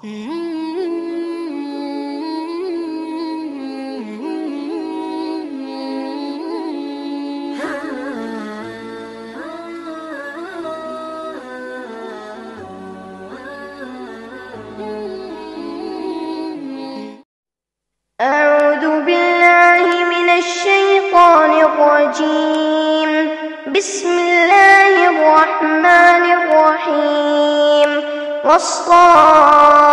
أعوذ بالله من الشيطان الرجيم. بسم الله الرحمن الرحيم. والصافات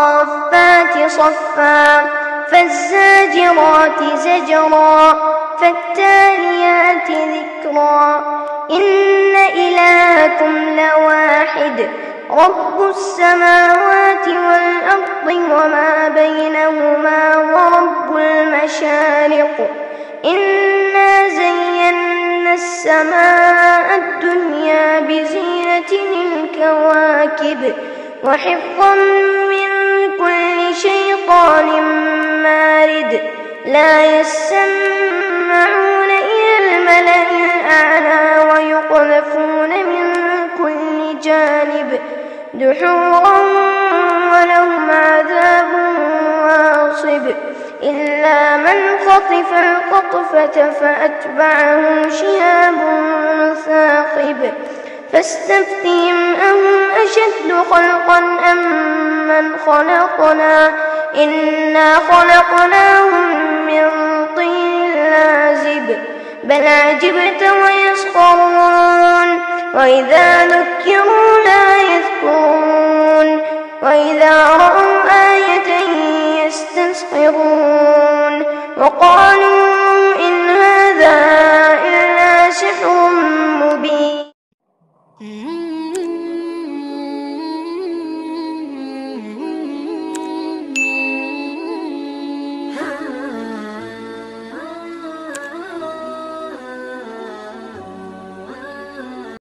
صفا فالزاجرات زجرا فالتاليات ذكرا إن إلهكم لواحد رب السماوات والأرض وما بينهما ورب المشارق إنا زينا السماء الدنيا بزينة الكواكب وحفظا من كل شيطان مارد لا يسمعون إلى الملأ الأعلى ويقذفون من كل جانب دحورا ولهم عذاب واصب إلا من خطف الخطفة فأتبعه شهاب ثاقب فاستفتهم أهم أشد خلقا أم من خلقنا إنا خلقناهم من طين لازب بل عجبت ويسخرون وإذا ذكروا لا يذكرون وإذا رأوا آية يستسخرون وقالوا